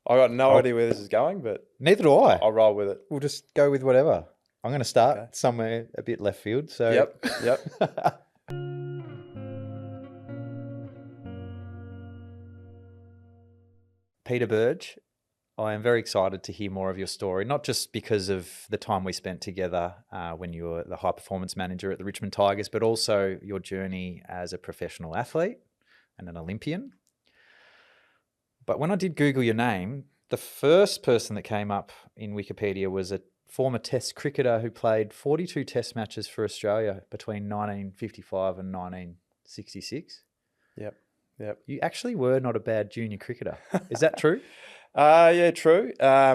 I got no idea where this is going, but Neither do I. I'll roll with it. We'll just go with whatever. I'm going to start Okay. somewhere a bit left field. So Yep. Peter Burge, I am very excited to hear more of your story, not just because of the time we spent together when you were the high performance manager at the Richmond Tigers, but also your journey as a professional athlete and an Olympian. But when I did Google your name, the first person that came up in Wikipedia was a former Test cricketer who played 42 Test matches for Australia between 1955 and 1966. Yep. You actually were not a bad junior cricketer. Is that true? Yeah, true.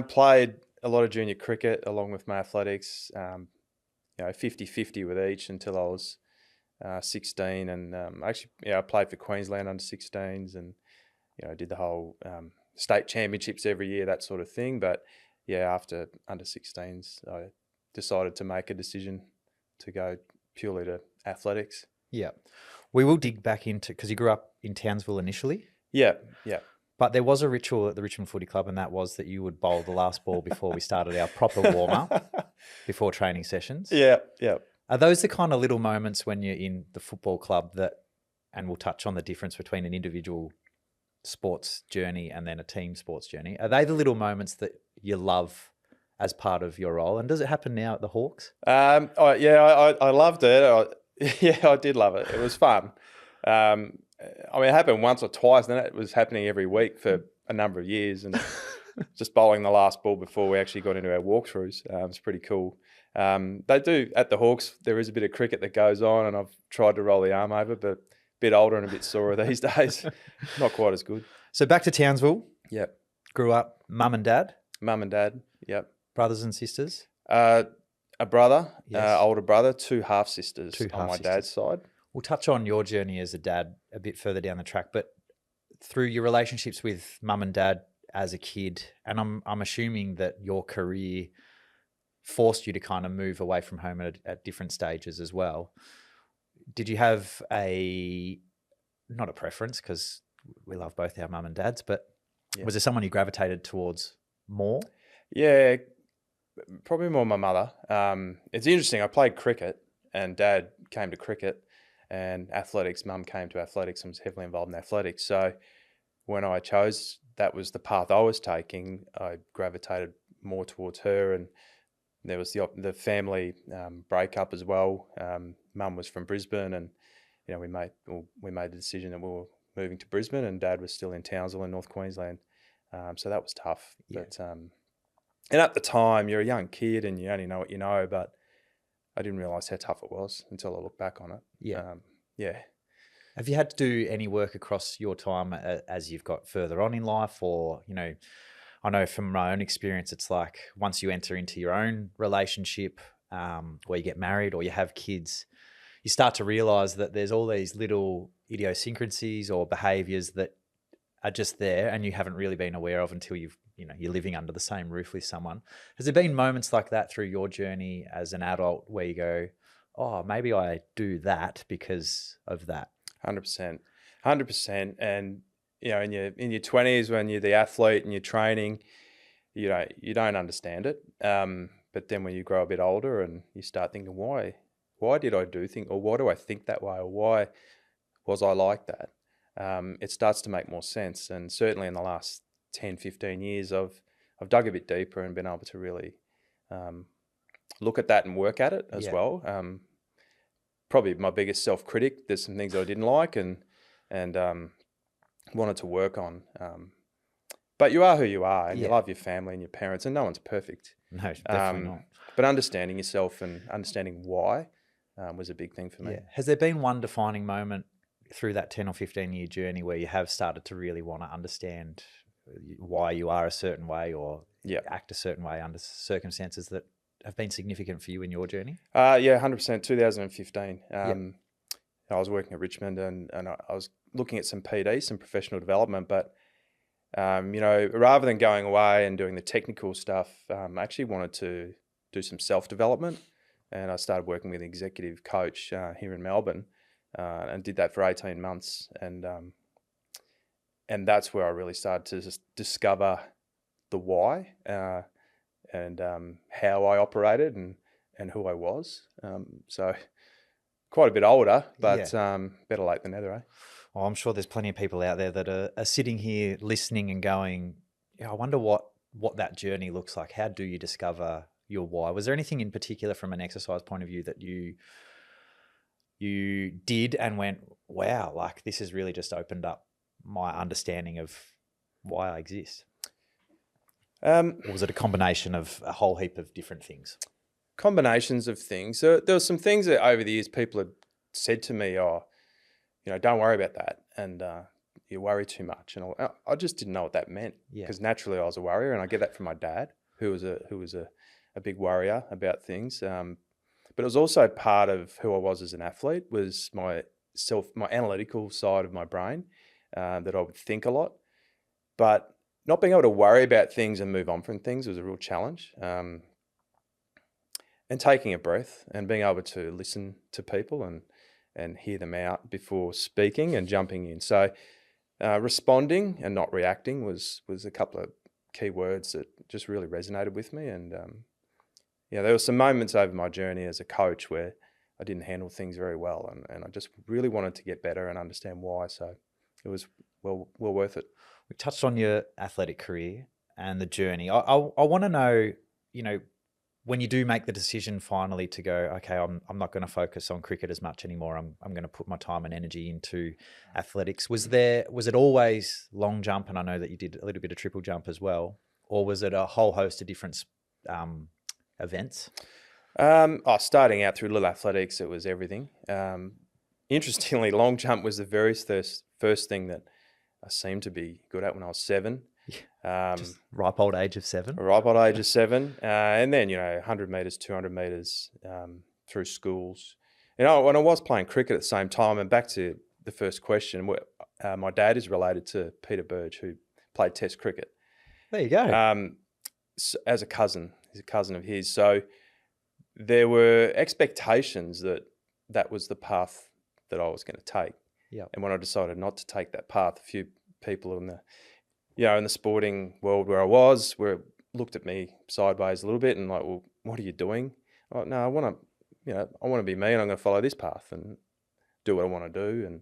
Played a lot of junior cricket along with my athletics, 50-50 with each until I was 16. And I played for Queensland under 16s and, did the whole state championships every year, that sort of thing. But yeah, after under 16s, I decided to make a decision to go purely to athletics. Yeah. We will dig back into, because you grew up in Townsville initially. Yeah. But there was a ritual at the Richmond Footy Club, and that was that you would bowl the last ball before we started our proper warm-up, before training sessions. Yeah. Are those the kind of little moments when you're in the football club that, and we'll touch on the difference between an individual sports journey and then a team sports journey, are they the little moments that you love as part of your role? And does it happen now at the Hawks? I loved it. I did love it. It was fun. It happened once or twice, and then it was happening every week for a number of years, and just bowling the last ball before we actually got into our walkthroughs. It's pretty cool. They do at the Hawks. There is a bit of cricket that goes on, and I've tried to roll the arm over, but a bit older and a bit sore these days. Not quite as good. So back to Townsville. Yep. Grew up, mum and dad. Mum and dad. Yep. Brothers and sisters. A brother, Yes. older brother, two half sisters Two on my half-sisters. dad's side. We'll touch on your journey as a dad a bit further down the track, but through your relationships with mum and dad as a kid, and I'm assuming that your career forced you to kind of move away from home at different stages as well. Did you have not a preference, because we love both our mum and dads, but was there someone you gravitated towards more? Yeah, probably more my mother. It's interesting. I played cricket, and dad came to cricket, and athletics. Mum came to athletics and was heavily involved in athletics. So when I chose that was the path I was taking, I gravitated more towards her. And there was the family breakup as well. Mum was from Brisbane, and we made the decision that we were moving to Brisbane, and dad was still in Townsville in North Queensland. So that was tough. Yeah. But and at the time, you're a young kid and you only know what you know, but I didn't realise how tough it was until I look back on it. Yeah. Have you had to do any work across your time as you've got further on in life, or, I know from my own experience, it's like once you enter into your own relationship, where you get married or you have kids, you start to realise that there's all these little idiosyncrasies or behaviours that are just there and you haven't really been aware of until you're living under the same roof with someone. Has there been moments like that through your journey as an adult where you go, oh, maybe I do that because of that? 100%. And, in your 20s when you're the athlete and you're training, you don't understand it. But then when you grow a bit older and you start thinking, why did I do things, or why do I think that way, or why was I like that? It starts to make more sense. And certainly in the last 10, 15 years, I've dug a bit deeper and been able to really look at that and work at it as well. Probably my biggest self-critic. There's some things I didn't like and wanted to work on. But you are who you are, and you love your family and your parents, and no one's perfect. No, definitely not. But understanding yourself and understanding why was a big thing for me. Yeah. Has there been one defining moment through that 10 or 15 year journey where you have started to really want to understand why you are a certain way or act a certain way under circumstances that have been significant for you in your journey? 100%. 2015. I was working at Richmond and I was looking at some PD, some professional development, but rather than going away and doing the technical stuff, I actually wanted to do some self-development, and I started working with an executive coach here in Melbourne, and did that for 18 months, and that's where I really started to just discover the why and how I operated and who I was. So quite a bit older, but better late than never, eh? Well, I'm sure there's plenty of people out there that are sitting here listening and going, yeah, I wonder what that journey looks like. How do you discover your why? Was there anything in particular from an exercise point of view that you did and went, wow, like this has really just opened up my understanding of why I exist? Or was it a combination of a whole heap of different things? Combinations of things. So there were some things that over the years people had said to me, oh, don't worry about that. And you worry too much. And I just didn't know what that meant because naturally I was a worrier, and I get that from my dad, who was a big worrier about things. But it was also part of who I was as an athlete, was my analytical side of my brain, that I would think a lot. But not being able to worry about things and move on from things was a real challenge. And taking a breath and being able to listen to people and hear them out before speaking and jumping in. So responding and not reacting was a couple of key words that just really resonated with me. And there were some moments over my journey as a coach where I didn't handle things very well, and I just really wanted to get better and understand why. So it was well worth it. We touched on your athletic career and the journey. I want to know, when you do make the decision finally to go, okay, I'm not going to focus on cricket as much anymore. I'm going to put my time and energy into athletics. Was it always long jump? And I know that you did a little bit of triple jump as well, or was it a whole host of different events? Starting out through little athletics, it was everything. Interestingly, long jump was the very first thing that I seemed to be good at when I was 7. Just ripe old age of 7. Ripe old age of 7. And then, 100 metres, 200 metres through schools. When I was playing cricket at the same time, and back to the first question, my dad is related to Peter Burge, who played Test cricket. There you go. As a cousin. He's a cousin of his. So there were expectations that was the path that I was going to take. Yeah. And when I decided not to take that path, a few people in the sporting world where I was, looked at me sideways a little bit and like, well, what are you doing? Oh, no, I want to be me, and I'm going to follow this path and do what I want to do.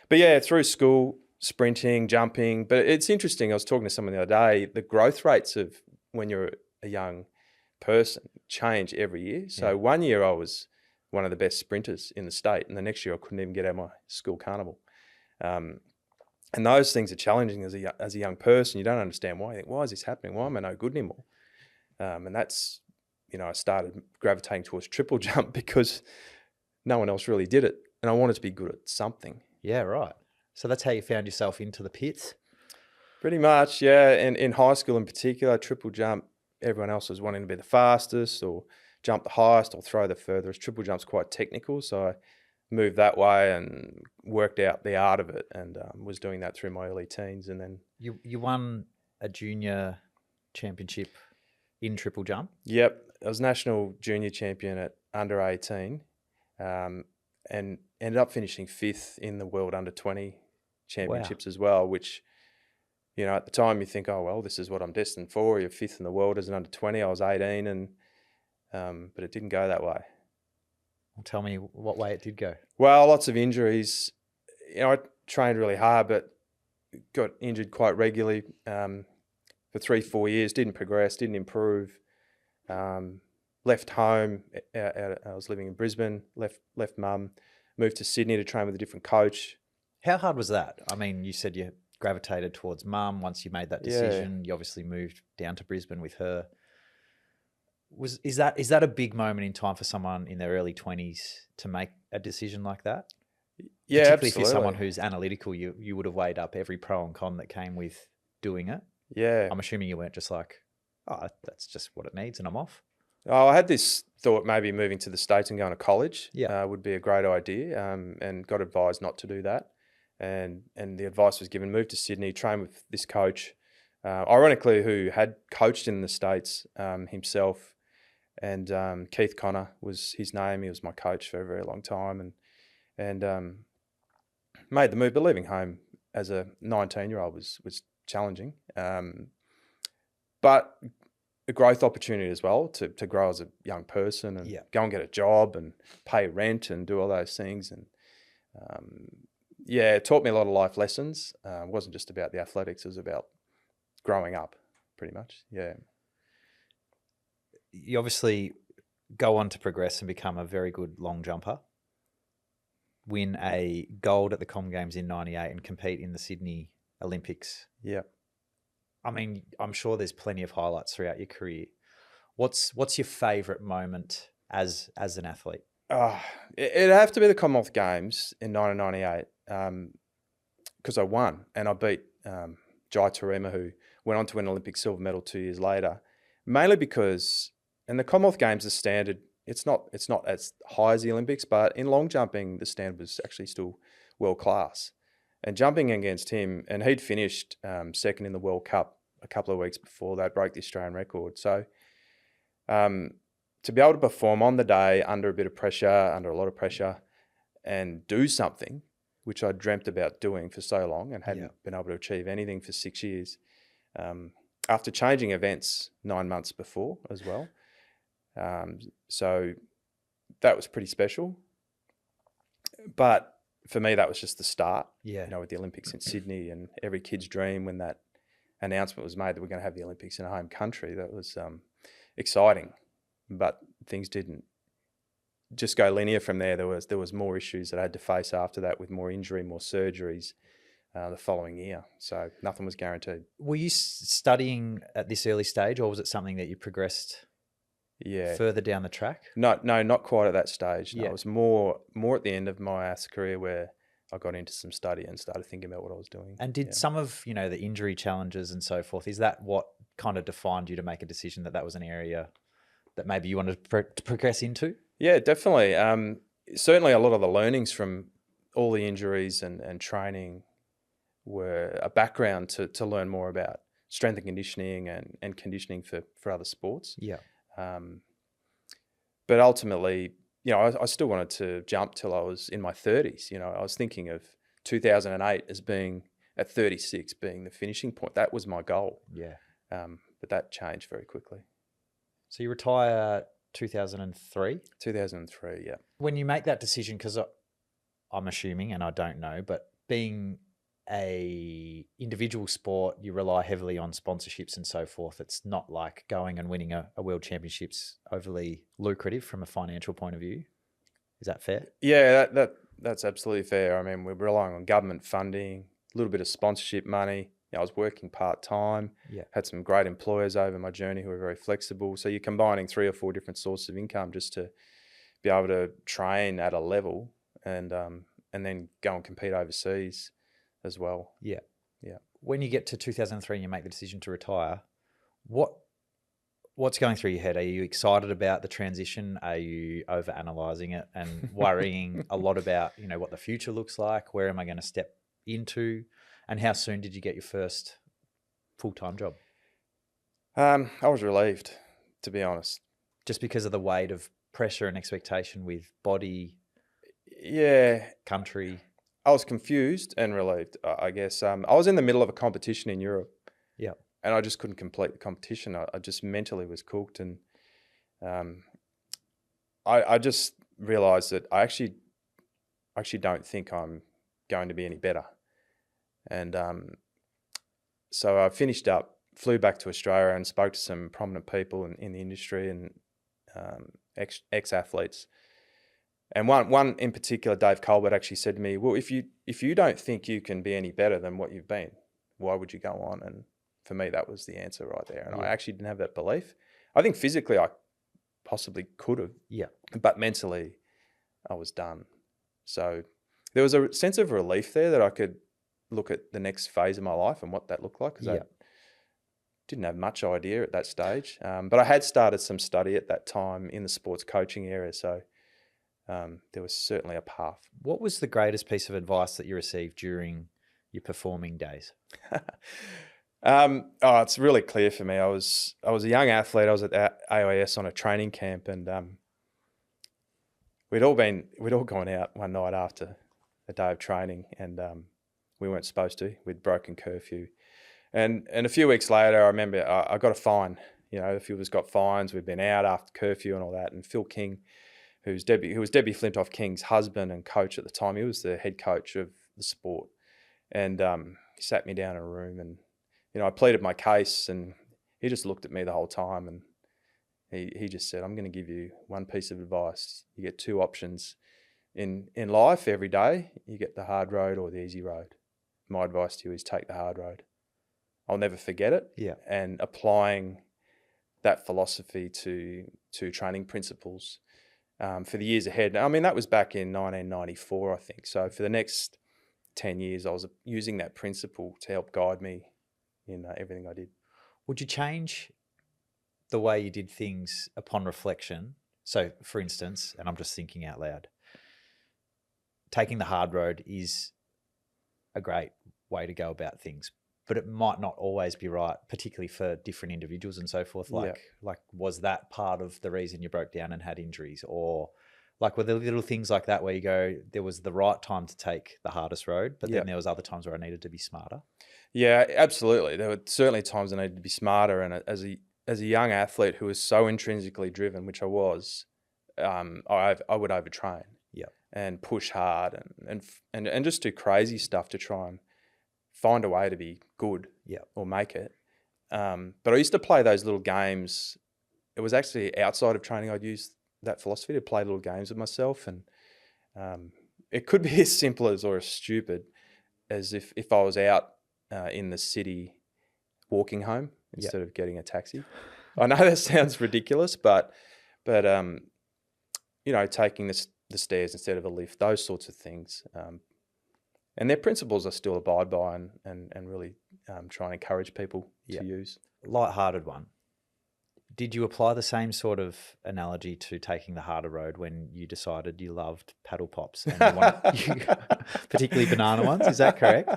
But through school, sprinting, jumping. But it's interesting. I was talking to someone the other day. The growth rates of when you're a young person change every year. So one year I was one of the best sprinters in the state, and the next year I couldn't even get out of my school carnival. And those things are challenging as a young person. You don't understand why. You think, why is this happening? Why am I no good anymore? And that's, I started gravitating towards triple jump because no one else really did it, and I wanted to be good at something. Yeah, right. So that's how you found yourself into the pits? Pretty much, yeah. And in high school in particular, triple jump, everyone else was wanting to be the fastest or jump the highest or throw the furthest. Triple jump's quite technical, so I moved that way and worked out the art of it, and was doing that through my early teens. And then you won a junior championship in triple jump? Yep. I was national junior champion at under 18, and ended up finishing 5th in the world under 20 championships as well, which, at the time you think, oh, well, this is what I'm destined for. You're 5th in the world as an under 20. I was 18, and but it didn't go that way. Well, tell me what way it did go. Well, lots of injuries. I trained really hard, but got injured quite regularly for 3-4 years. Didn't progress, didn't improve. Left home. I was living in Brisbane. Left mum. Moved to Sydney to train with a different coach. How hard was that? I mean, you said you gravitated towards mum once you made that decision. You obviously moved down to Brisbane with her. Is that a big moment in time for someone in their early 20s to make a decision like that? Yeah, particularly absolutely. If you're someone who's analytical, you would have weighed up every pro and con that came with doing it. Yeah. I'm assuming you weren't just like, oh, that's just what it needs and I'm off. Oh, I had this thought maybe moving to the States and going to college would be a great idea, and got advised not to do that. And the advice was given, move to Sydney, train with this coach, ironically, who had coached in the States himself. And Keith Connor was his name. He was my coach for a very long time, and made the move. But leaving home as a 19-year-old was challenging. But but a growth opportunity as well to grow as a young person and Yeah. go and get a job and pay rent and do all those things. And it taught me a lot of life lessons. It wasn't just about the athletics; it was about growing up, pretty much. Yeah. You obviously go on to progress and become a very good long jumper, win a gold at the Com Games in '98 and compete in the Sydney Olympics. Yeah. I mean, I'm sure there's plenty of highlights throughout your career. What's your favourite moment as an athlete? It'd have to be the Commonwealth Games in 1998 because I won and I beat Jai Tarima, who went on to win an Olympic silver medal 2 years later. Mainly because, and the Commonwealth Games, the standard, it's not as high as the Olympics, but in long jumping, the standard was actually still world class. And jumping against him, and he'd finished second in the World Cup a couple of weeks before that, broke the Australian record. So to be able to perform on the day under a lot of pressure, and do something, which I dreamt about doing for so long and hadn't been able to achieve anything for 6 years, after changing events 9 months before as well. So that was pretty special. But for me, that was just the start, with the Olympics in Sydney, and every kid's dream when that announcement was made that we're going to have the Olympics in a home country. That was exciting, but things didn't just go linear from there. There was more issues that I had to face after that, with more injury, more surgeries the following year. So nothing was guaranteed. Were you studying at this early stage, or was it something that you progressed further down the track? No, not quite at that stage. No, it was more at the end of my athlete career where I got into some study and started thinking about what I was doing. And did some of, the injury challenges and so forth, is that what kind of defined you to make a decision that was an area that maybe you wanted to progress into? Yeah, definitely. Certainly a lot of the learnings from all the injuries and training were a background to learn more about strength and conditioning and conditioning for other sports. Yeah. But ultimately, I still wanted to jump till I was in my 30s. I was thinking of 2008 as being, at 36, being the finishing point. That was my goal. Yeah. But that changed very quickly. So you retire 2003? 2003, yeah. When you make that decision, because I'm assuming, and I don't know, but being a individual sport, you rely heavily on sponsorships and so forth. It's not like going and winning a world championship's overly lucrative from a financial point of view. Is that fair? Yeah, that's absolutely fair. I mean, we're relying on government funding, a little bit of sponsorship money. I was working part-time, had some great employers over my journey who were very flexible. So you're combining 3 or 4 different sources of income just to be able to train at a level and then go and compete overseas as well. Yeah. Yeah. When you get to 2003 and you make the decision to retire, what's going through your head? Are you excited about the transition? Are you overanalyzing it and worrying a lot about, what the future looks like? Where am I going to step into? And how soon did you get your first full-time job? I was relieved, to be honest. Just because of the weight of pressure and expectation with body, country. I was confused and relieved, I guess. I was in the middle of a competition in Europe. Yeah. And I just couldn't complete the competition. I just mentally was cooked. And I just realised that I actually don't think I'm going to be any better. And so I finished up, flew back to Australia and spoke to some prominent people in the industry and ex-athletes. And one in particular, Dave Colbert, actually said to me, well, if you don't think you can be any better than what you've been, why would you go on? And for me, that was the answer right there. And I actually didn't have that belief. I think physically I possibly could have, but mentally I was done. So there was a sense of relief there that I could look at the next phase of my life and what that looked like, because I didn't have much idea at that stage. But I had started some study at that time in the sports coaching area, so there was certainly a path. What was the greatest piece of advice that you received during your performing days? It's really clear for me. I was a young athlete. I was at AIS on a training camp, and we'd all gone out one night after a day of training, and we weren't supposed to. We'd broken curfew, And a few weeks later, I remember I got a fine. You know, a few of us got fines. We'd been out after curfew and all that. And Phil King, who was Debbie Flintoff King's husband and coach at the time, he was the head coach of the sport. And he sat me down in a room, and you know, I pleaded my case, and he just looked at me the whole time, and he just said, "I'm going to give you one piece of advice. You get two options in life every day. You get the hard road or the easy road. My advice to you is take the hard road." I'll never forget it. Yeah. And applying that philosophy to training principles for the years ahead. I mean, that was back in 1994, I think. So for the next 10 years, I was using that principle to help guide me in everything I did. Would you change the way you did things upon reflection? So, for instance, and I'm just thinking out loud, taking the hard road is a great way to go about things, but it might not always be right, particularly for different individuals and so forth. Like was that part of the reason you broke down and had injuries? Or like, were there little things like that where you go, there was the right time to take the hardest road, but then there was other times where I needed to be smarter? Yeah, absolutely. There were certainly times I needed to be smarter. And as a young athlete who was so intrinsically driven, which I was, I would overtrain and push hard and just do crazy stuff to try and find a way to be good or make it. But I used to play those little games. It was actually outside of training. I'd use that philosophy to play little games with myself. And it could be as simple as or as stupid as if I was out in the city walking home instead of getting a taxi. I know that sounds ridiculous, but you know, taking the stairs instead of a lift, those sorts of things. And their principles I still abide by and really try and encourage people to use. Light-hearted one. Did you apply the same sort of analogy to taking the harder road when you decided you loved paddle pops, and particularly banana ones? Is that correct?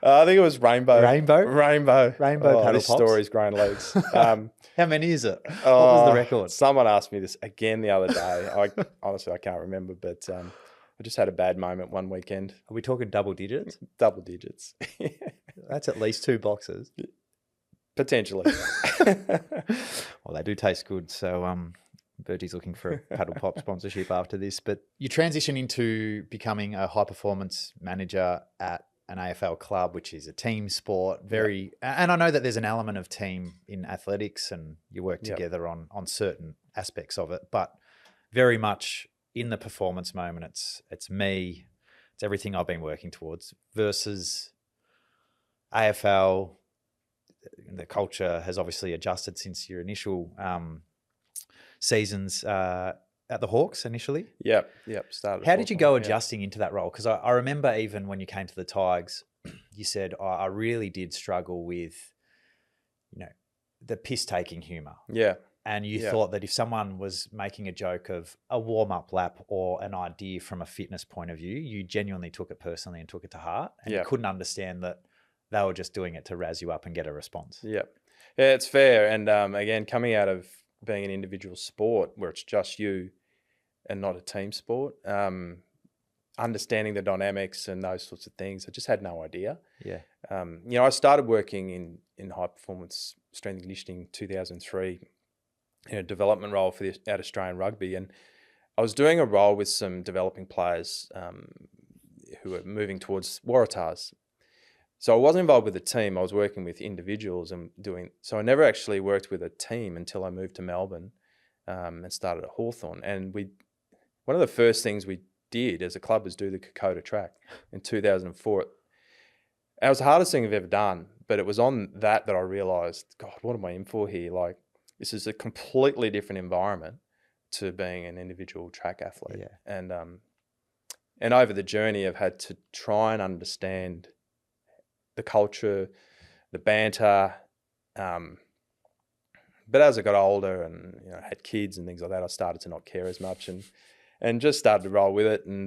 I think it was rainbow paddle this pops. Story's grown legs. How many is it? What was the record? Someone asked me this again the other day. Honestly, I can't remember, but I just had a bad moment one weekend. Are we talking double digits? Double digits. That's at least 2 boxes. Potentially. Well, they do taste good. So Burgie's looking for a paddle pop sponsorship after this. But you transition into becoming a high performance manager at an AFL club, which is a team sport. And I know that there's an element of team in athletics and you work together on certain aspects of it, but very much in the performance moment, it's me, it's everything I've been working towards, versus AFL. The culture has obviously adjusted since your initial seasons at the Hawks initially. Yep. How did you go adjusting into that role? Because I remember even when you came to the Tigers, you said, I really did struggle with, you know, the piss-taking humour. Yeah. And you thought that if someone was making a joke of a warm-up lap or an idea from a fitness point of view, you genuinely took it personally and took it to heart. And you couldn't understand that they were just doing it to razz you up and get a response. Yeah, it's fair. And again, coming out of being an individual sport where it's just you and not a team sport, understanding the dynamics and those sorts of things, I just had no idea. Yeah. You know, I started working in high performance strength and conditioning 2003 in a development role for at Australian Rugby, and I was doing a role with some developing players who were moving towards Waratahs. So I wasn't involved with a team. I was working with individuals and so I never actually worked with a team until I moved to Melbourne and started at Hawthorn. And one of the first things we did as a club was do the Kokoda track in 2004. And it was the hardest thing I've ever done, but it was on that I realised, God, what am I in for here? Like, this is a completely different environment to being an individual track athlete. Yeah. And over the journey, I've had to try and understand the culture, the banter. But as I got older and had kids and things like that, I started to not care as much and just started to roll with it. And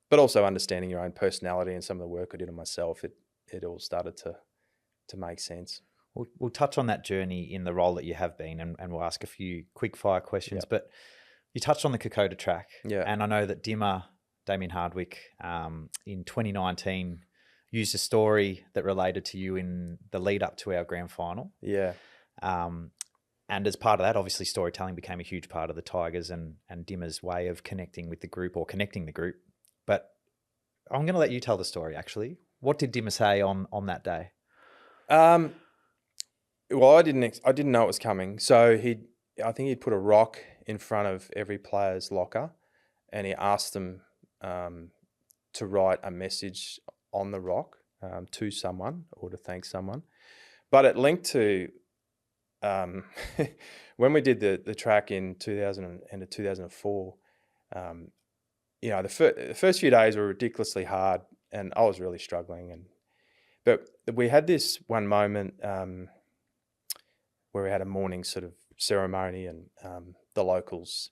but also understanding your own personality and some of the work I did on myself, it all started to make sense. We'll touch on that journey in the role that you have been, and we'll ask a few quick fire questions. Yep. But you touched on the Kokoda track, and I know that Damien Hardwick in 2019 used a story that related to you in the lead up to our grand final. Yeah. And as part of that, obviously storytelling became a huge part of the Tigers and Dimmer's way of connecting with the group or connecting the group. But I'm going to let you tell the story, actually. What did Dimmer say on that day? Well, I didn't know it was coming. So I think he'd put a rock in front of every player's locker, and he asked them to write a message on the rock to someone or to thank someone. But it linked to when we did the track in 2000 and 2004. The first few days were ridiculously hard, and I was really struggling. But we had this one moment where we had a morning sort of ceremony, and the locals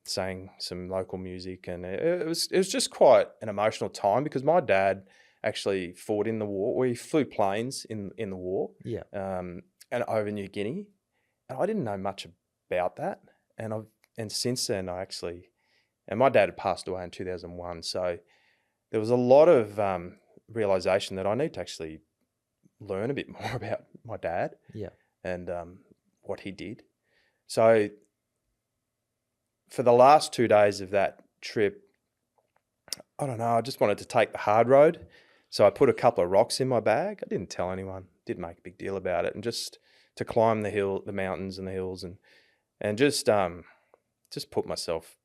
sang some local music, and it was just quite an emotional time because my dad actually fought in the war, or he flew planes in the war. Yeah. And over New Guinea, and I didn't know much about that. And since then, and my dad had passed away in 2001, so there was a lot of realization that I need to actually learn a bit more about my dad. Yeah. And what he did. So for the last 2 days of that trip, I don't know, I just wanted to take the hard road. So I put a couple of rocks in my bag. I didn't tell anyone, didn't make a big deal about it, and just to climb the mountains and the hills, and just put myself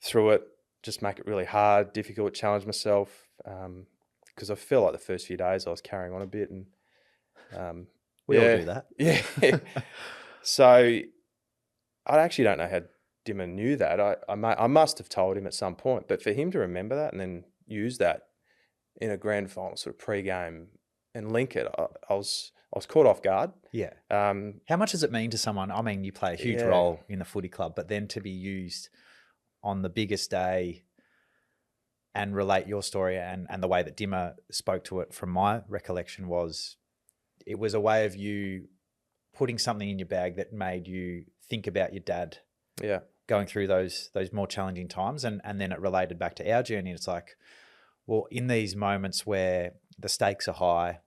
through it, just make it really hard, difficult, challenge myself, because I feel like the first few days I was carrying on a bit, and we all do that. Yeah. So I actually don't know how Dimmer knew that. I must have told him at some point, but for him to remember that and then use that in a grand final sort of pre-game and link it, I was caught off guard. Yeah. How much does it mean to someone? I mean, you play a huge role in the footy club, but then to be used on the biggest day and relate your story and the way that Dimmer spoke to it, from my recollection, it was a way of you putting something in your bag that made you think about your dad. Yeah. Going through those more challenging times, and then it related back to our journey. It's like, well, in these moments where the stakes are high,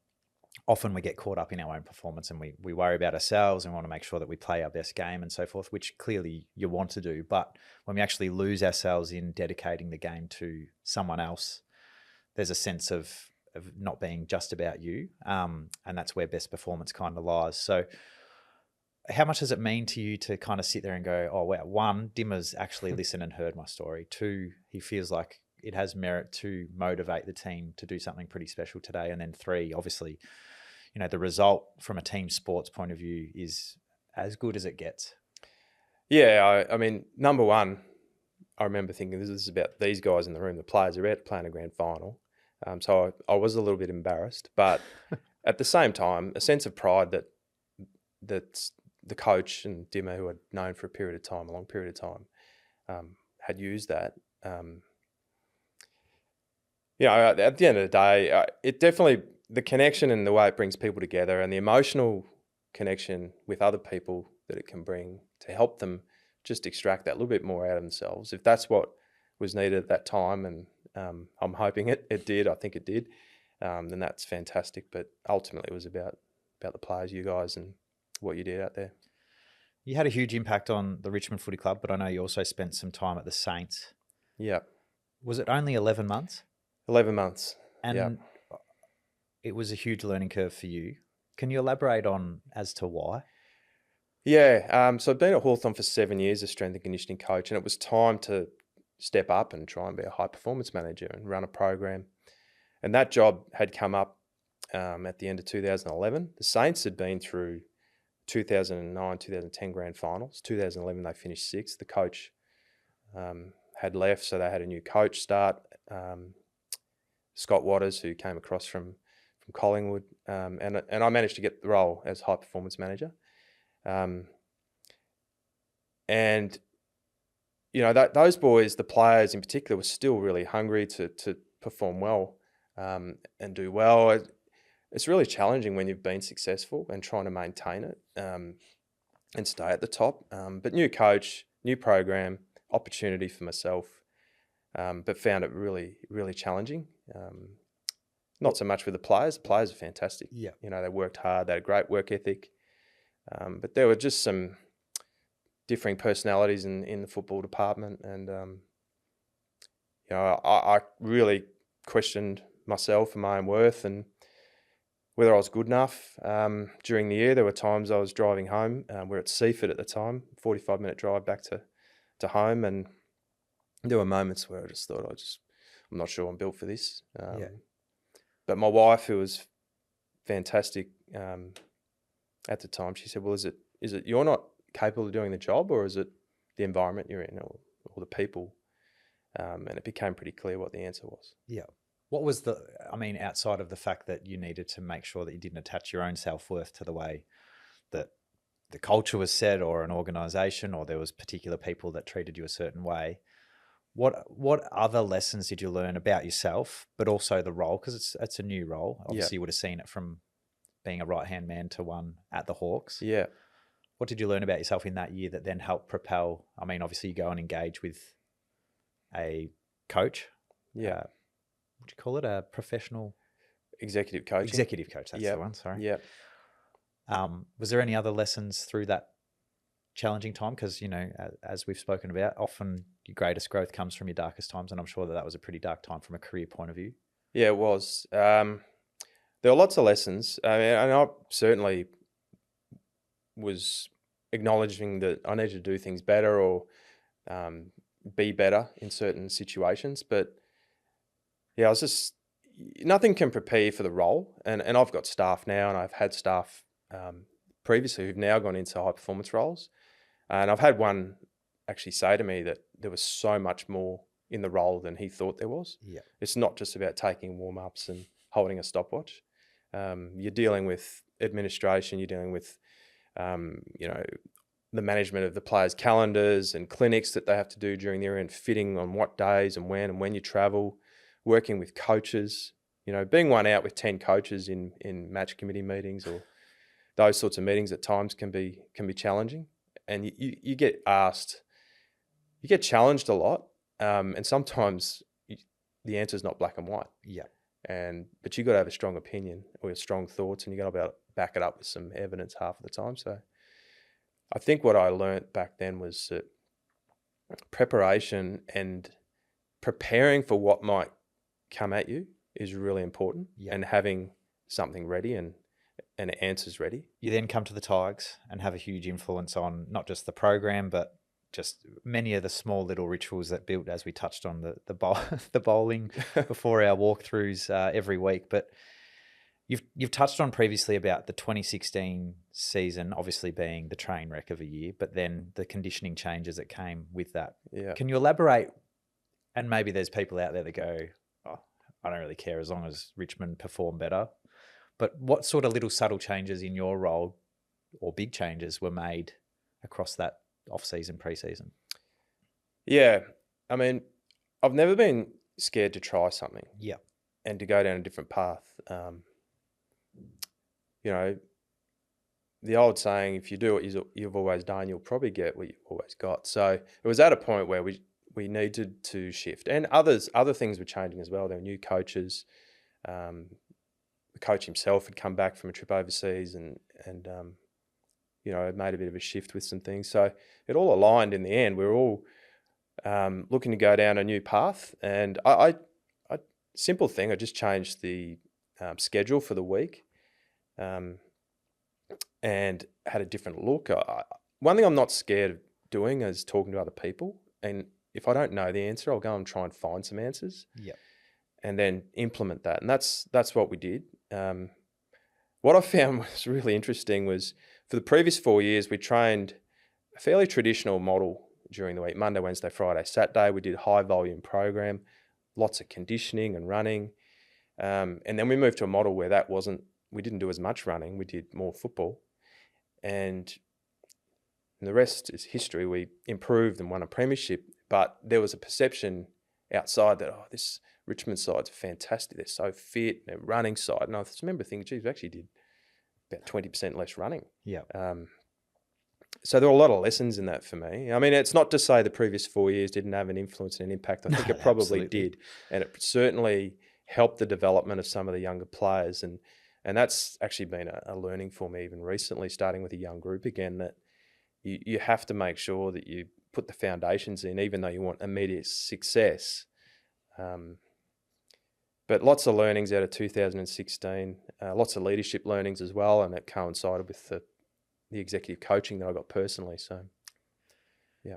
often we get caught up in our own performance, and we worry about ourselves and want to make sure that we play our best game and so forth, which clearly you want to do. But when we actually lose ourselves in dedicating the game to someone else, there's a sense of not being just about you, and that's where best performance kind of lies. So how much does it mean to you to kind of sit there and go, oh, wow, one, Dimmer's actually listened and heard my story. Two, he feels like it has merit to motivate the team to do something pretty special today. And then three, obviously, the result from a team sports point of view is as good as it gets. Yeah, I mean, number one, I remember thinking this is about these guys in the room, the players are about to play in a grand final. So I was a little bit embarrassed, but at the same time, a sense of pride that the coach and Dimmer, who I'd known for a long period of time, had used that. At the end of the day, it definitely, the connection and the way it brings people together and the emotional connection with other people that it can bring to help them just extract that little bit more out of themselves. If that's what was needed at that time, and I'm hoping it did, I think it did, then that's fantastic. But ultimately it was about the players, you guys, and what you did out there. You had a huge impact on the Richmond Footy Club, but I know you also spent some time at the Saints. Yeah. Was it only 11 months? 11 months. And it was a huge learning curve for you. Can you elaborate on as to why? Yeah. So I've been at Hawthorn for 7 years as strength and conditioning coach, and it was time to step up and try and be a high performance manager and run a program. And that job had come up at the end of 2011. The Saints had been through 2009, 2010 grand finals. 2011 they finished sixth. The coach had left, so they had a new coach start, Scott Waters, who came across from Collingwood, and I managed to get the role as high performance manager. And those boys, the players in particular, were still really hungry to perform well and do well. It's really challenging when you've been successful and trying to maintain it and stay at the top. But new coach, new program, opportunity for myself, but found it really, really challenging. Not so much with the players. The players are fantastic. Yeah. You know, they worked hard. They had a great work ethic. But there were just some differing personalities in the football department. And, you know, I really questioned myself and my own worth and whether I was good enough. During the year, there were times I was driving home. We're at Seaford at the time, 45-minute drive back to home. And there were moments where I just thought, I'm not sure I'm built for this. But my wife, who was fantastic at the time, she said, well, is it you're not capable of doing the job, or is it the environment you're in, or the people? And it became pretty clear what the answer was. Yeah. What was outside of the fact that you needed to make sure that you didn't attach your own self-worth to the way that the culture was set, or an organisation, or there was particular people that treated you a certain way, what other lessons did you learn about yourself, but also the role? Because it's a new role. Obviously, you would have seen it from being a right-hand man to one at the Hawks. Yeah. What did you learn about yourself in that year that then helped propel? I mean, obviously, you go and engage with a coach. Yeah. What do you call it? A professional executive coach. Executive coach. That's the one. Sorry. Yeah. Was there any other lessons through that challenging time? Because, you know, as we've spoken about, often your greatest growth comes from your darkest times, and I'm sure that was a pretty dark time from a career point of view. Yeah, it was. There were lots of lessons. I mean, and I certainly was acknowledging that I needed to do things better, or be better in certain situations. But yeah, I was just, nothing can prepare you for the role. And I've got staff now, and I've had staff previously who've now gone into high performance roles. And I've had one actually say to me that there was so much more in the role than he thought there was. Yeah. It's not just about taking warm-ups and holding a stopwatch. You're dealing with administration, you're dealing with, you know, the management of the players' calendars and clinics that they have to do during the year, and fitting on what days and when you travel, working with coaches, you know, being one out with 10 coaches in match committee meetings, or those sorts of meetings at times can be challenging. And you get asked, you get challenged a lot. And sometimes the answer is not black and white. Yeah. But you got to have a strong opinion or strong thoughts, and you got to back it up with some evidence half of the time. So I think what I learnt back then was that preparation and preparing for what might come at you is really important. Yeah. And having something ready and answers ready. You then come to the Tigers and have a huge influence on not just the program, but just many of the small little rituals that built, as we touched on the bowling before our walkthroughs every week. But you've touched on previously about the 2016 season, obviously being the train wreck of a year, but then the conditioning changes that came with that. Yeah. Can you elaborate? And maybe there's people out there that go, oh, I don't really care as long as Richmond perform better. But what sort of little subtle changes in your role, or big changes, were made across that off-season, pre-season? Yeah. I mean, I've never been scared to try something. Yeah. And to go down a different path. You know, the old saying, if you do what you've always done, you'll probably get what you've always got. So it was at a point where we needed to shift. And other things were changing as well. There were new coaches. The coach himself had come back from a trip overseas and you know, it made a bit of a shift with some things. So it all aligned in the end. We were all looking to go down a new path. And I simple thing, I just changed the schedule for the week and had a different look. One thing I'm not scared of doing is talking to other people. And if I don't know the answer, I'll go and try and find some answers. Yeah. And then implement that. And that's what we did. What I found was really interesting was, for the previous 4 years, we trained a fairly traditional model during the week: Monday, Wednesday, Friday, Saturday. We did a high volume program, lots of conditioning and running. And then we moved to a model where we didn't do as much running, we did more football. And the rest is history. We improved and won a premiership, but there was a perception outside that, oh, this Richmond side's fantastic, they're so fit, they're running side. And I just remember thinking, geez, we actually did about 20% less running. Yeah. So there were a lot of lessons in that for me. I mean, it's not to say the previous 4 years didn't have an influence and an impact. I think it probably did. And it certainly help the development of some of the younger players. And that's actually been a learning for me even recently, starting with a young group again, that you have to make sure that you put the foundations in, even though you want immediate success. But lots of learnings out of 2016, lots of leadership learnings as well, and it coincided with the executive coaching that I got personally. So, yeah.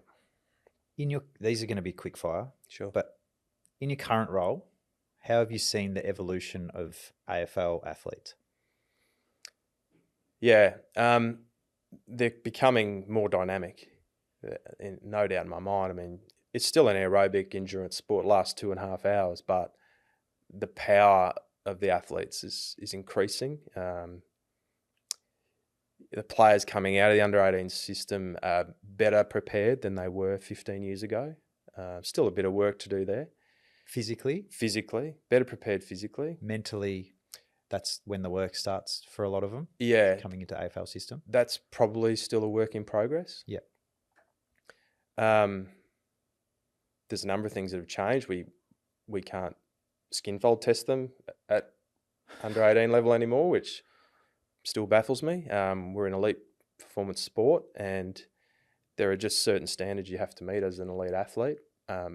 These are going to be quick fire. Sure. But in your current role, how have you seen the evolution of AFL athletes? Yeah, they're becoming more dynamic, no doubt in my mind. I mean, it's still an aerobic endurance sport, lasts 2.5 hours, but the power of the athletes is increasing. The players coming out of the under-18 system are better prepared than they were 15 years ago. Still a bit of work to do there. Physically, better prepared physically. Mentally, that's when the work starts for a lot of them. Yeah. Coming into AFL system. That's probably still a work in progress. Yeah. There's a number of things that have changed. We can't skin fold test them at under 18 level anymore, which still baffles me. We're an elite performance sport, and there are just certain standards you have to meet as an elite athlete.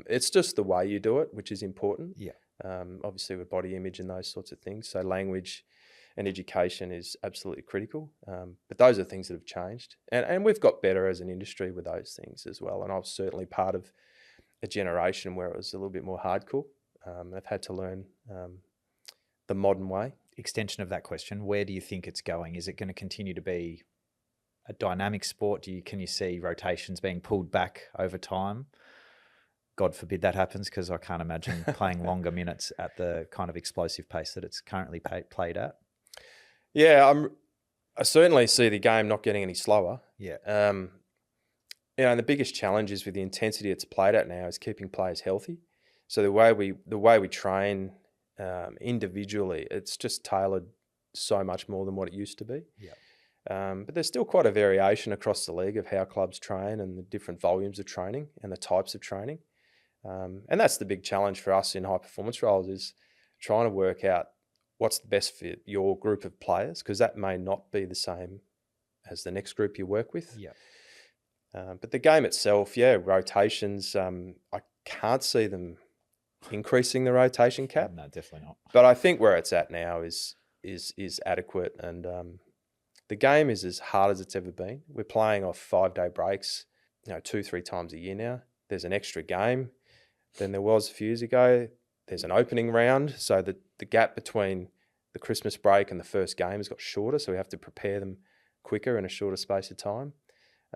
It's just the way you do it, which is important. Yeah. Obviously with body image and those sorts of things. So language and education is absolutely critical. But those are things that have changed. And we've got better as an industry with those things as well. And I was certainly part of a generation where it was a little bit more hardcore. I've had to learn the modern way. Extension of that question, where do you think it's going? Is it going to continue to be a dynamic sport? Can you see rotations being pulled back over time? God forbid that happens, because I can't imagine playing longer minutes at the kind of explosive pace that it's currently played at. Yeah, I certainly see the game not getting any slower. Yeah. And the biggest challenge is with the intensity it's played at now is keeping players healthy. So the way we train individually, it's just tailored so much more than what it used to be. Yeah. But there's still quite a variation across the league of how clubs train and the different volumes of training and the types of training. And that's the big challenge for us in high performance roles, is trying to work out what's the best for your group of players, because that may not be the same as the next group you work with. Yeah. But the game itself, rotations, I can't see them increasing the rotation cap. No, definitely not. But I think where it's at now is adequate, and the game is as hard as it's ever been. We're playing off 5-day breaks, 2-3 times a year now. There's an extra game than there was a few years ago. There's an opening round, so the gap between the Christmas break and the first game has got shorter, so we have to prepare them quicker in a shorter space of time.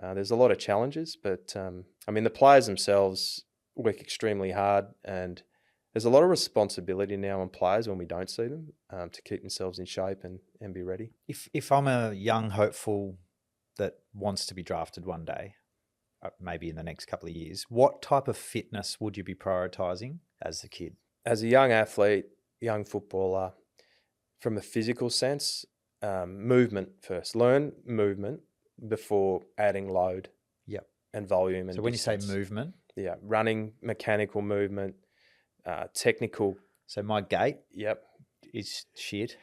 There's a lot of challenges, but the players themselves work extremely hard, and there's a lot of responsibility now on players when we don't see them to keep themselves in shape and be ready. If I'm a young hopeful that wants to be drafted one day, maybe in the next couple of years, what type of fitness would you be prioritising as a kid? As a young athlete, young footballer, from a physical sense, movement first. Learn movement before adding load. Yep. And volume. And so when distance. You say movement? Yeah, running, mechanical movement, technical. So my gait Yep. is shit.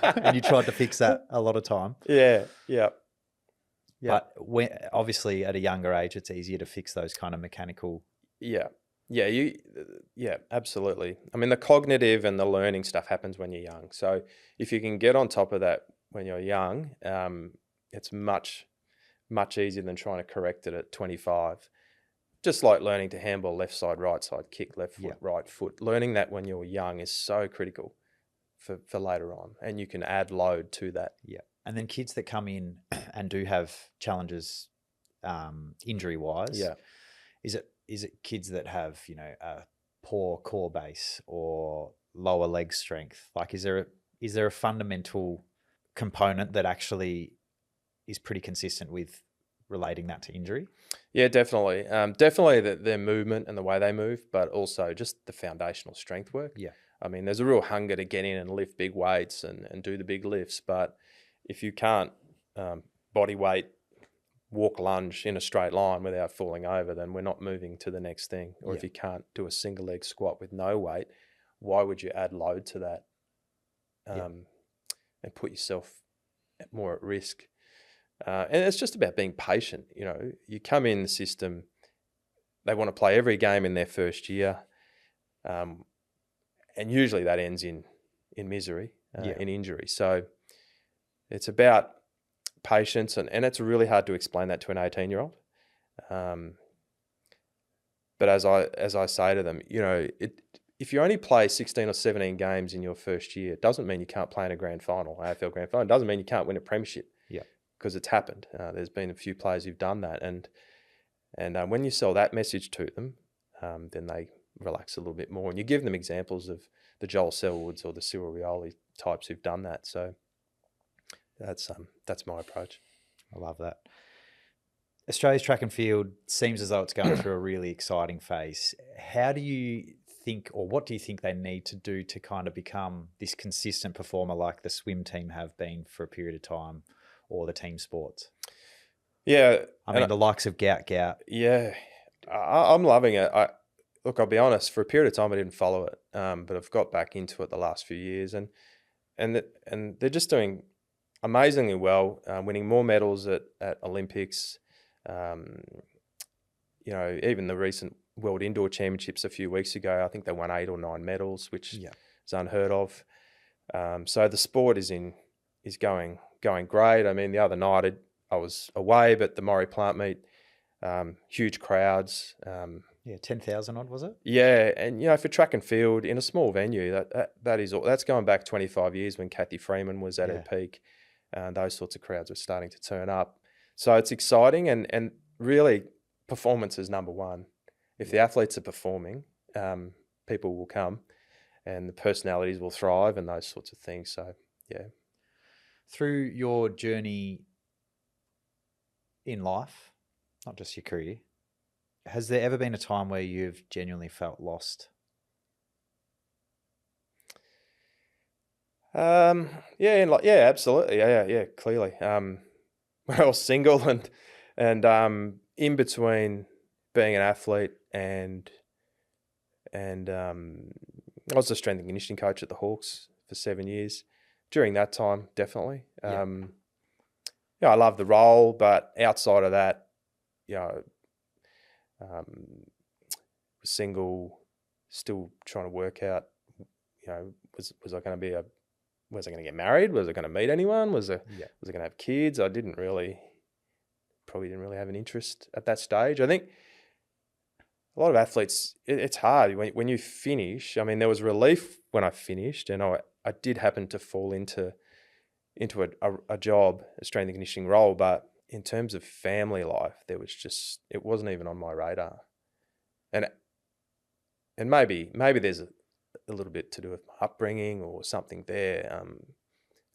And you tried to fix that a lot of time. Yeah, yep. But obviously at a younger age, it's easier to fix those kind of mechanical. Yeah, absolutely. The cognitive and the learning stuff happens when you're young. So if you can get on top of that when you're young, it's much, much easier than trying to correct it at 25. Just like learning to handball left side, right side, kick left foot, right foot. Learning that when you're young is so critical for later on, and you can add load to that. Yeah. And then kids that come in and do have challenges injury-wise, is it kids that have, a poor core base or lower leg strength? Like, is there a fundamental component that actually is pretty consistent with relating that to injury? Yeah, definitely. Definitely their movement and the way they move, but also just the foundational strength work. Yeah. There's a real hunger to get in and lift big weights and do the big lifts, but if you can't body weight, walk lunge in a straight line without falling over, then we're not moving to the next thing. Or if you can't do a single leg squat with no weight, why would you add load to that Yeah. and put yourself more at risk? And it's just about being patient. You know, you come in the system, they want to play every game in their first year, and usually that ends in misery, in injury. So it's about patience, and it's really hard to explain that to an 18-year-old. But as I say to them, you know, if you only play 16 or 17 games in your first year, it doesn't mean you can't play in a grand final, AFL grand final. It doesn't mean you can't win a premiership. Yeah. Because it's happened. There's been a few players who've done that, and when you sell that message to them, then they relax a little bit more, and you give them examples of the Joel Selwoods or the Cyril Rioli types who've done that. So that's my approach. I love that. Australia's track and field seems as though it's going through a really exciting phase. How do you think, or what do you think they need to do to kind of become this consistent performer like the swim team have been for a period of time, or the team sports? Yeah. I mean, the likes of Gout. Yeah. I'm loving it. Look, I'll be honest, for a period of time I didn't follow it, but I've got back into it the last few years, and they're just doing amazingly well, winning more medals at Olympics. You know, even the recent World Indoor Championships a few weeks ago, I think they won 8 or 9 medals, which is unheard of. So the sport is going great. I mean, the other night I was away, but the Maurie plant meet, huge crowds. 10,000 odd, was it? Yeah, and you know, for track and field in a small venue, that's going back 25 years when Kathy Freeman was at her peak. Those sorts of crowds are starting to turn up. So it's exciting, and really performance is number one. If the athletes are performing, people will come, and the personalities will thrive, and those sorts of things. So, yeah. Through your journey in life, not just your career, has there ever been a time where you've genuinely felt lost? Yeah, absolutely. Yeah, clearly. When I was single and in between being an athlete and I was a strength and conditioning coach at the Hawks for 7 years. During that time, definitely. I love the role, but outside of that, you know, was single, still trying to work out, you know, was I going to get married? Was I going to meet anyone? Was I going to have kids? I probably didn't really have an interest at that stage. I think a lot of athletes, it's hard when you finish. I mean, there was relief when I finished, and I did happen to fall into a job, a strength and conditioning role, but in terms of family life, it wasn't even on my radar. And maybe there's a little bit to do with my upbringing or something there.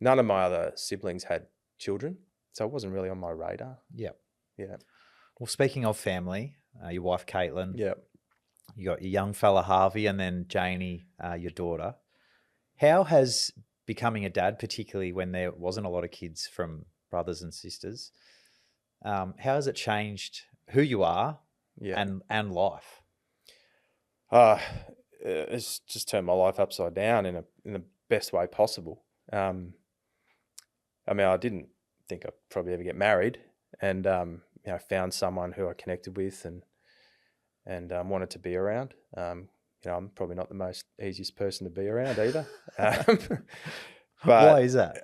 None of my other siblings had children, so it wasn't really on my radar. Yeah. Well, speaking of family, your wife Caitlin. Yeah. You got your young fella Harvey, and then Janie, your daughter. How has becoming a dad, particularly when there wasn't a lot of kids from brothers and sisters, how has it changed who you are and life? It's just turned my life upside down in the best way possible. I mean, I didn't think I'd probably ever get married, and you know, found someone who I connected with and wanted to be around. You know, I'm probably not the most easiest person to be around either. But why is that?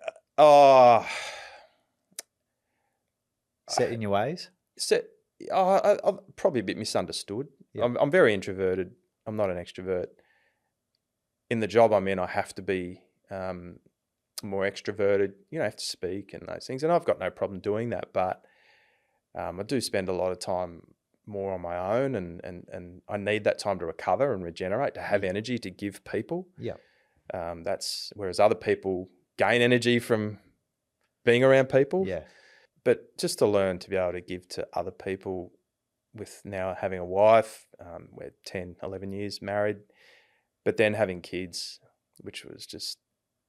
Set in your ways? I'm probably a bit misunderstood. Yep. I'm very introverted. I'm not an extrovert. In the job I'm in, I have to be more extroverted. You know, I have to speak and those things, and I've got no problem doing that. But I do spend a lot of time more on my own, and I need that time to recover and regenerate, to have energy to give people. Yeah. That's whereas other people gain energy from being around people. Yeah. But just to learn to be able to give to other people, with now having a wife, we're 10, 11 years married, but then having kids, which was just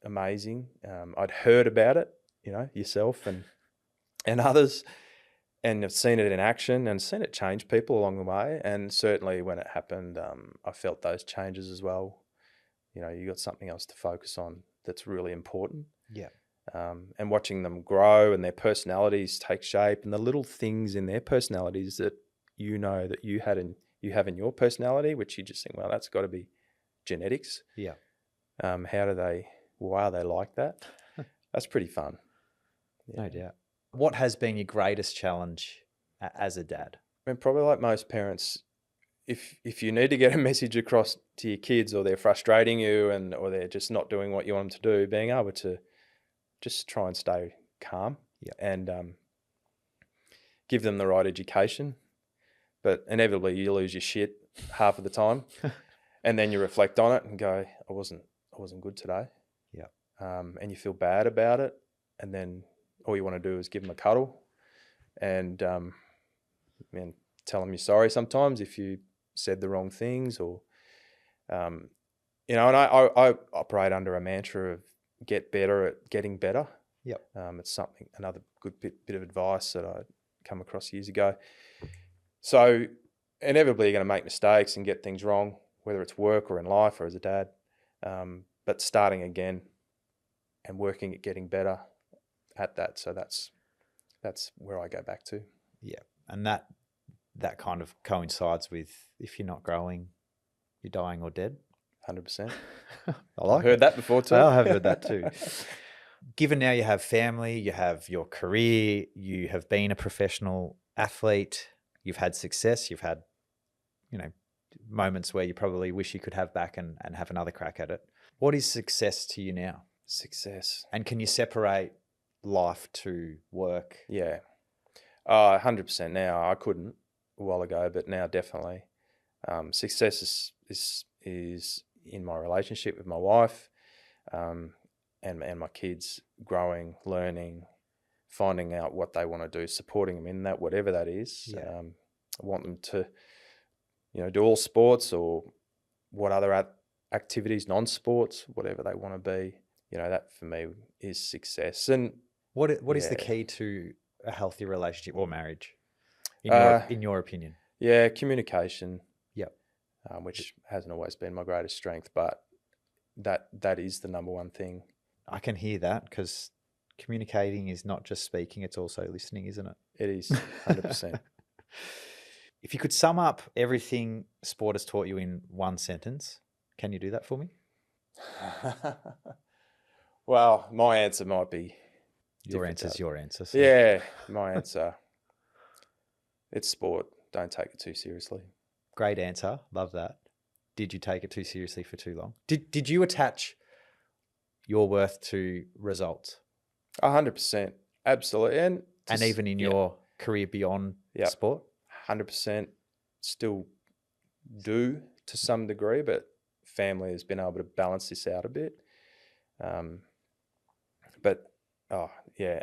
amazing. I'd heard about it, you know, yourself and others, and I've seen it in action and seen it change people along the way. And certainly when it happened, I felt those changes as well. you know, you got something else to focus on that's really important. Yeah. And watching them grow and their personalities take shape, and the little things in their personalities that you know that you have in your personality, which you just think, well, that's got to be genetics. Yeah. Why are they like that? That's pretty fun. Yeah. No doubt. What has been your greatest challenge as a dad? I mean, probably like most parents, if you need to get a message across to your kids, or they're frustrating you, or they're just not doing what you want them to do, being able to just try and stay calm, and give them the right education. But inevitably you lose your shit half of the time, and then you reflect on it and go, I wasn't good today. Yeah. And you feel bad about it, and then all you want to do is give them a cuddle and tell them you're sorry sometimes if you said the wrong things, or and I operate under a mantra of get better at getting better. Yep. It's another good bit of advice that I come across years ago. So inevitably you're going to make mistakes and get things wrong, whether it's work or in life or as a dad. But starting again and working at getting better at that. So that's where I go back to. Yeah. And that kind of coincides with, if you're not growing, you're dying or dead. 100%. I've heard that before too. I have heard that too. Given now you have family, you have your career, you have been a professional athlete, you've had success, you've had, moments where you probably wish you could have back and have another crack at it. What is success to you now? Success. And can you separate life to work? Yeah. 100% now. I couldn't a while ago, but now definitely. Success is in my relationship with my wife, and my kids growing, learning, finding out what they want to do, supporting them in that, whatever that is. Yeah. I want them to, do all sports or what other activities, non-sports, whatever they want to be. That for me is success. And what is the key to a healthy relationship or marriage, in your opinion? Yeah, communication. Yep. Which hasn't always been my greatest strength, but that is the number one thing. I can hear that, because communicating is not just speaking, it's also listening, isn't it? It is, 100%. If you could sum up everything sport has taught you in one sentence, can you do that for me? Well, my answer might be your answer's your answer. So. Yeah, my answer. It's sport. Don't take it too seriously. Great answer. Love that. Did you take it too seriously for too long? Did you attach your worth to results? 100%. Absolutely. And even in your career beyond sport? 100% still do to some degree, but family has been able to balance this out a bit.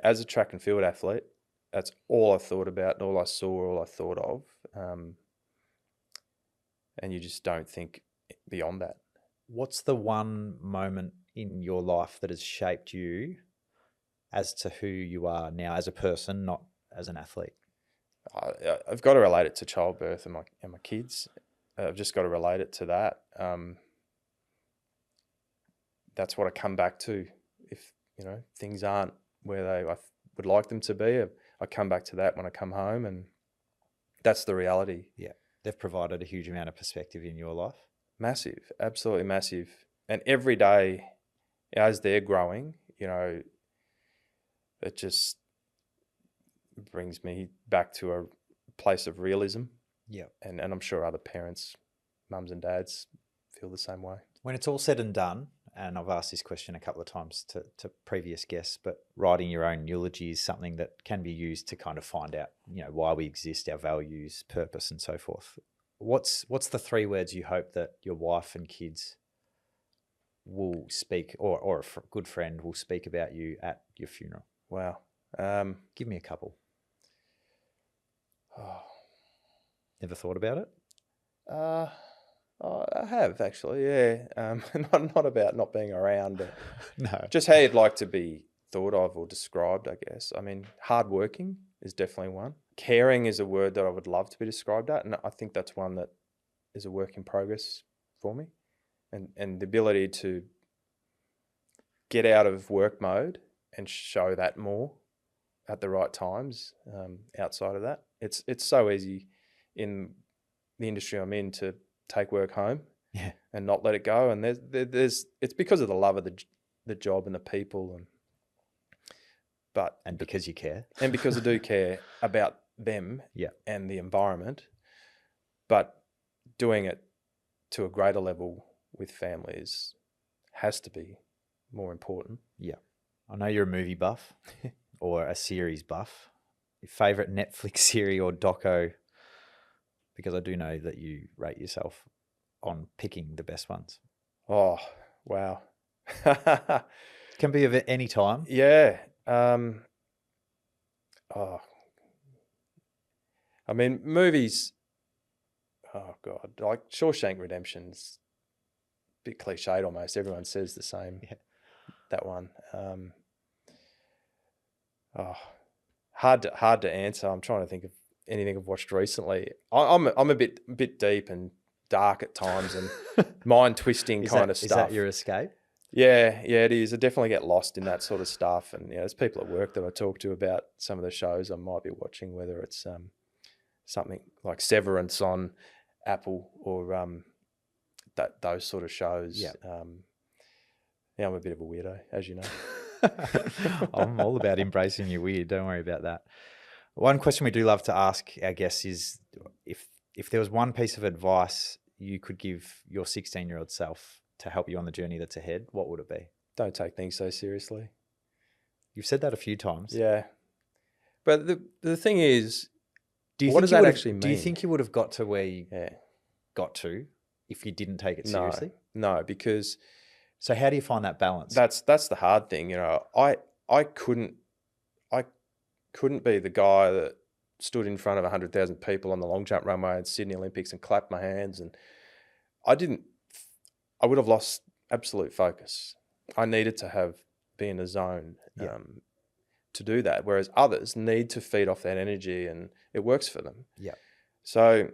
As a track and field athlete, that's all I thought about, and all I saw, all I thought of. And you just don't think beyond that. What's the one moment in your life that has shaped you as to who you are now as a person, not as an athlete? I've got to relate it to childbirth and my kids. I've just got to relate it to that. That's what I come back to. If things aren't where I would like them to be, I come back to that when I come home, and that's the reality. Yeah, they've provided a huge amount of perspective in your life. Massive, absolutely massive. And every day, as they're growing, it just brings me back to a place of realism. Yeah. And I'm sure other parents, mums and dads, feel the same way. When it's all said and done, and I've asked this question a couple of times to previous guests, but writing your own eulogy is something that can be used to kind of find out, why we exist, our values, purpose, and so forth. What's the 3 words you hope that your wife and kids will speak, or a good friend will speak about you at your funeral? Wow. Give me a couple. Never thought about it? I have actually, yeah. Not about not being around, but no. Just how you'd like to be thought of or described, I guess. I mean, hardworking is definitely one. Caring is a word that I would love to be described at, and I think that's one that is a work in progress for me. and the ability to get out of work mode and show that more at the right times. Outside of that, it's so easy in the industry I'm in to take work home, and not let it go. And there's it's because of the love of the job and the people, and because you care, and because I do care about them, and the environment, but doing it to a greater level with families has to be more important. Yeah. I know you're a movie buff or a series buff. Your favorite Netflix series or doco, because I do know that you rate yourself on picking the best ones. Oh, wow. Can be of any time. Yeah. I mean, movies, oh God, like Shawshank Redemption's a bit cliched almost. Everyone says the same, that one. Hard to answer. I'm trying to think of anything I've watched recently. I'm a bit deep and dark at times, and mind twisting kind of stuff. Is that your escape? Yeah, it is. I definitely get lost in that sort of stuff. And there's people at work that I talk to about some of the shows I might be watching, whether it's something like Severance on Apple or those sort of shows. I'm a bit of a weirdo, as you know. I'm all about embracing your weird. Don't worry about that. One question we do love to ask our guests is if there was one piece of advice you could give your 16-year-old self to help you on the journey that's ahead, what would it be? Don't take things so seriously. You've said that a few times. Yeah. But the thing is, what does that actually mean? Do you think you would have got to where you got to if you didn't take it seriously? No, because... So how do you find that balance? That's the hard thing. I couldn't be the guy that stood in front of 100,000 people on the long jump runway at Sydney Olympics and clapped my hands, and I would have lost absolute focus. I needed to be in a zone to do that, whereas others need to feed off that energy, and it works for them. Yeah. So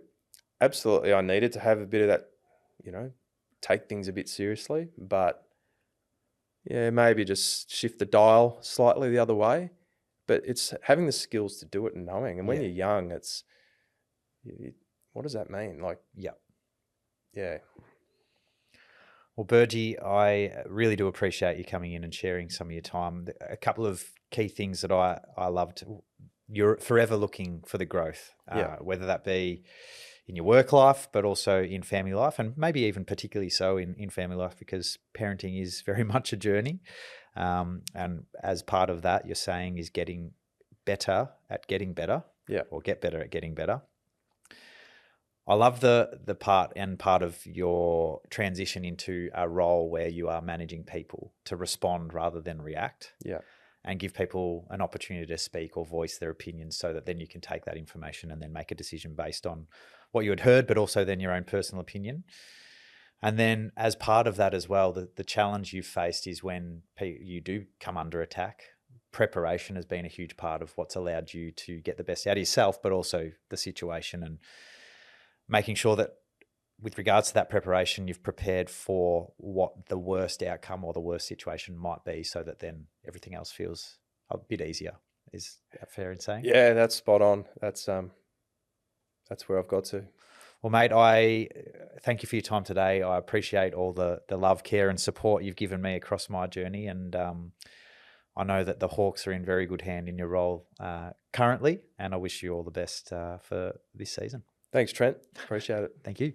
absolutely, I needed to have a bit of that, take things a bit seriously, but maybe just shift the dial slightly the other way. But it's having the skills to do it and knowing. And when you're young, what does that mean? Yeah. Well, Burge, I really do appreciate you coming in and sharing some of your time. A couple of key things that I loved. You're forever looking for the growth, whether that be in your work life, but also in family life, and maybe even particularly so in family life, because parenting is very much a journey. And as part of that, you're saying is getting better at getting better, or get better at getting better. I love the part of your transition into a role where you are managing people to respond rather than react. Yeah. And give people an opportunity to speak or voice their opinions, so that then you can take that information and then make a decision based on what you had heard, but also then your own personal opinion. And then as part of that as well, the challenge you've faced is when you do come under attack. Preparation has been a huge part of what's allowed you to get the best out of yourself, but also the situation, and making sure that with regards to that preparation, you've prepared for what the worst outcome or the worst situation might be, so that then everything else feels a bit easier. Is that fair in saying? Yeah, that's spot on. That's where I've got to. Well, mate, I thank you for your time today. I appreciate all the love, care and support you've given me across my journey. And I know that the Hawks are in very good hand in your role currently, and I wish you all the best for this season. Thanks, Trent. Appreciate it. Thank you.